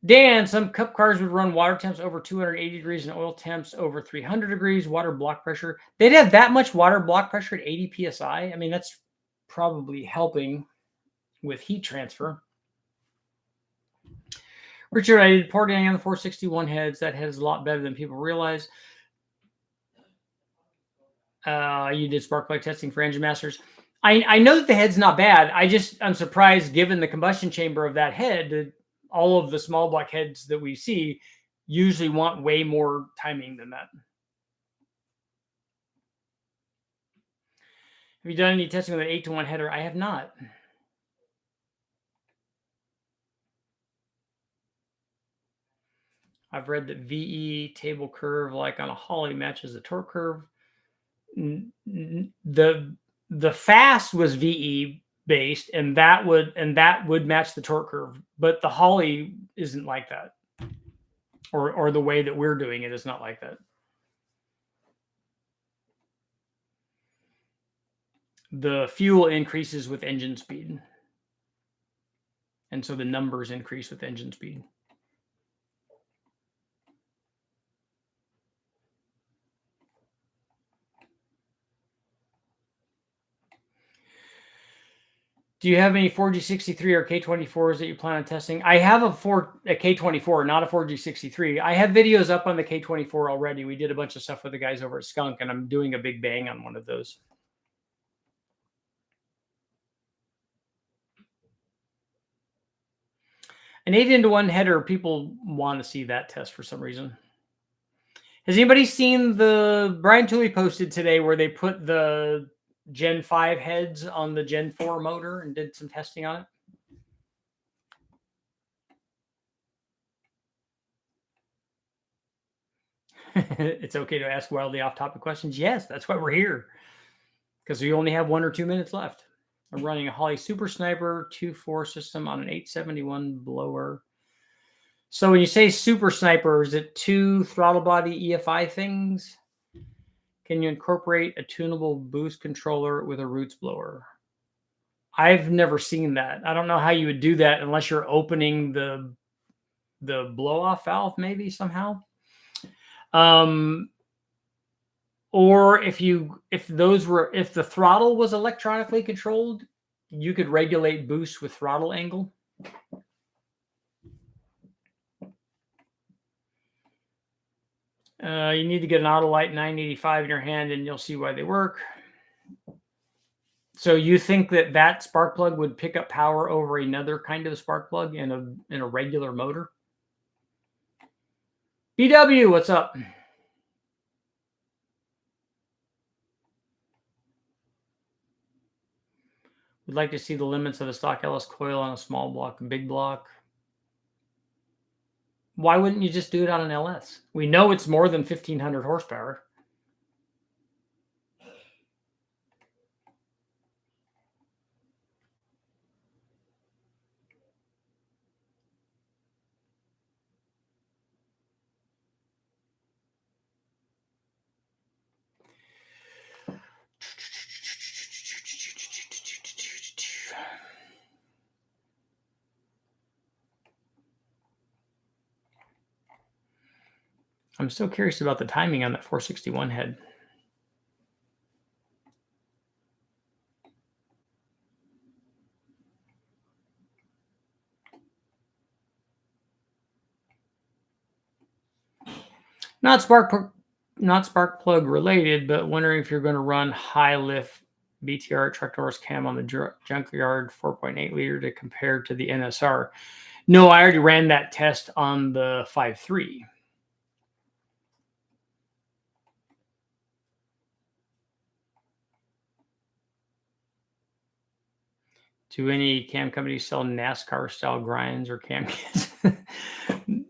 Dan, some cup cars would run water temps over 280 degrees and oil temps over 300 degrees, water block pressure. They'd have that much water block pressure at 80 PSI. I mean, that's probably helping with heat transfer. Richard, I did porting on the 461 heads. That head is a lot better than people realize. You did spark plug testing for engine masters. I know that the head's not bad. I'm surprised given the combustion chamber of that head, all of the small block heads that we see usually want way more timing than that. Have you done any testing with an 8-to-1 header? I have not. I've read that VE table curve, like on a Holley, matches the torque curve. The fast was VE based, and that would match the torque curve, but the Holley isn't like that, or the way that we're doing it is not like that. The fuel increases with engine speed, and so the numbers increase with engine speed. Do you have any 4G63 or K24s that you plan on testing? I have a K24, not a 4G63. I have videos up on the K24 already. We did a bunch of stuff with the guys over at Skunk, and I'm doing a big bang on one of those. An 8-into-1 header, people want to see that test for some reason. Has anybody seen the Brian Tooley posted today where they put the Gen 5 heads on the Gen 4 motor and did some testing on it? It's okay to ask wildly off-topic questions. Yes, that's why we're here. Because we only have 1 or 2 minutes left. I'm running a Holley Super Sniper 2.4 system on an 871 blower. So when you say Super Sniper, is it 2 throttle body EFI things? Can you incorporate a tunable boost controller with a roots blower? I've never seen that. I don't know how you would do that unless you're opening the blow-off valve maybe somehow. Or if the throttle was electronically controlled, you could regulate boost with throttle angle. You need to get an Autolite 985 in your hand and you'll see why they work. So you think that spark plug would pick up power over another kind of spark plug in a regular motor? BW, what's up? Would like to see the limits of a stock LS coil on a small block, big block. Why wouldn't you just do it on an LS? We know it's more than 1,500 horsepower. I'm still curious about the timing on that 461 head. Not spark plug related, but wondering if you're going to run high lift BTR truck doors cam on the junkyard 4.8 liter to compare to the NSR. No, I already ran that test on the 5.3. Do any cam companies sell NASCAR style grinds or cam kits?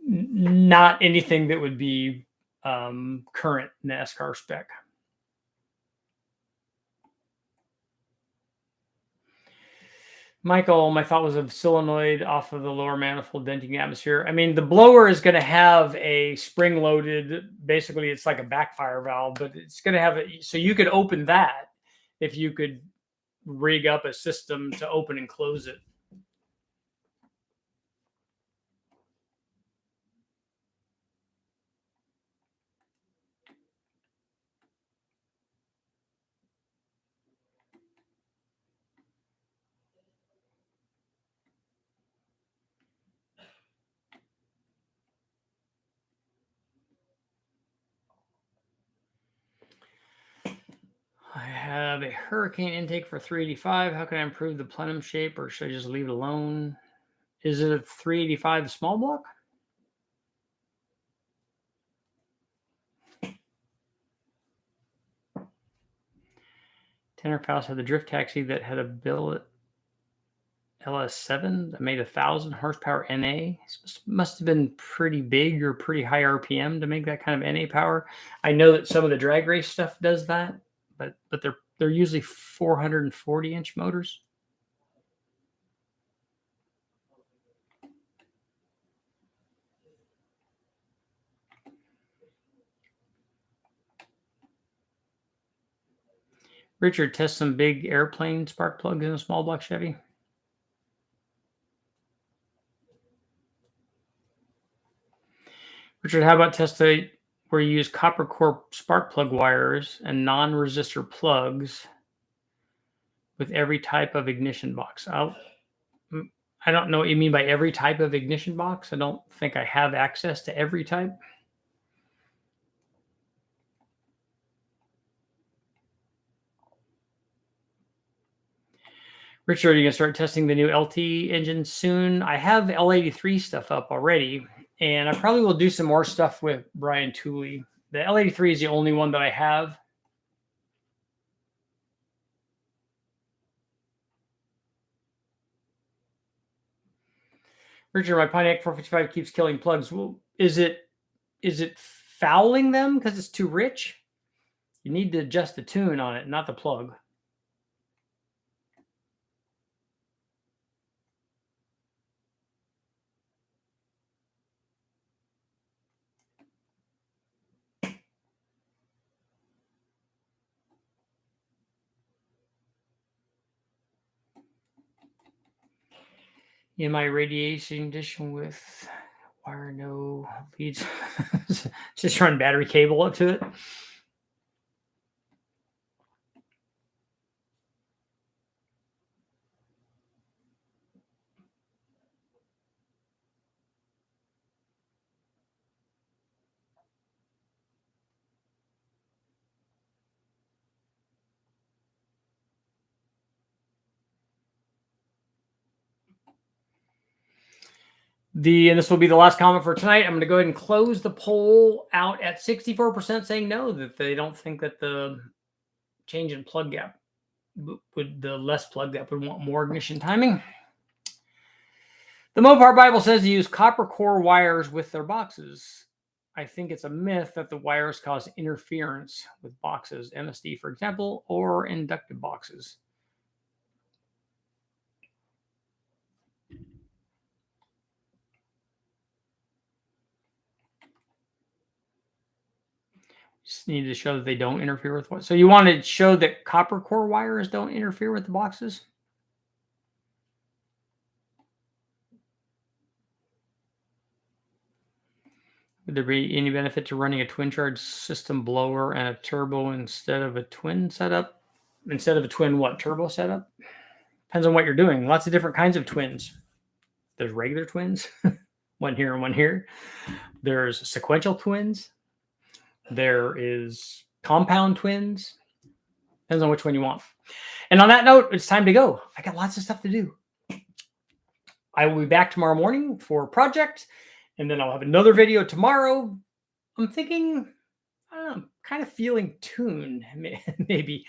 Not anything that would be current NASCAR spec. Michael, my thought was of solenoid off of the lower manifold denting the atmosphere. I mean, the blower is going to have a spring-loaded, basically it's like a backfire valve, but it's going to have it. So you could open that if you could rig up a system to open and close it. I have a Hurricane intake for 385. How can I improve the plenum shape, or should I just leave it alone? Is it a 385 small block? Tanner Faust had the drift taxi that had a billet LS7 that made 1,000 horsepower NA. Must have been pretty big or pretty high RPM to make that kind of NA power. I know that some of the drag race stuff does that, but they're usually 440-inch motors. Richard, test some big airplane spark plugs in a small block Chevy. Richard, how about test where you use copper core spark plug wires and non-resistor plugs with every type of ignition box? I don't know what you mean by every type of ignition box. I don't think I have access to every type. Richard, are you going to start testing the new LT engine soon? I have L83 stuff up already, and I probably will do some more stuff with Brian Tooley. The L83 is the only one that I have. Richard, my Pontiac 455 keeps killing plugs. Well, is it fouling them because it's too rich, you need to adjust the tune on it, not the plug. In my radiation edition with wire no leads, just run battery cable up to it. And this will be the last comment for tonight. I'm going to go ahead and close the poll out at 64% saying no, that they don't think that the change in plug gap the less plug gap would want more ignition timing. The Mopar Bible says to use copper core wires with their boxes. I think it's a myth that the wires cause interference with boxes, MSD, for example, or inductive boxes. Just need to show that they don't interfere with what. So you want to show that copper core wires don't interfere with the boxes? Would there be any benefit to running a twin charge system blower and a turbo instead of a twin setup? Instead of a twin what? Turbo setup? Depends on what you're doing. Lots of different kinds of twins. There's regular twins, one here and one here. There's sequential twins. There is compound twins. Depends on which one you want. And on that note, it's time to go. I got lots of stuff to do. I will be back tomorrow morning for a project, and then I'll have another video tomorrow. I'm thinking, I don't know, I'm kind of feeling tune, maybe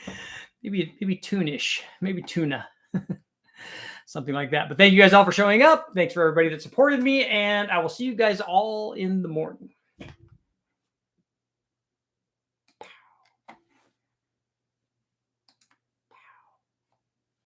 tune-ish, maybe tuna, something like that. But thank you guys all for showing up. Thanks for everybody that supported me, and I will see you guys all in the morning.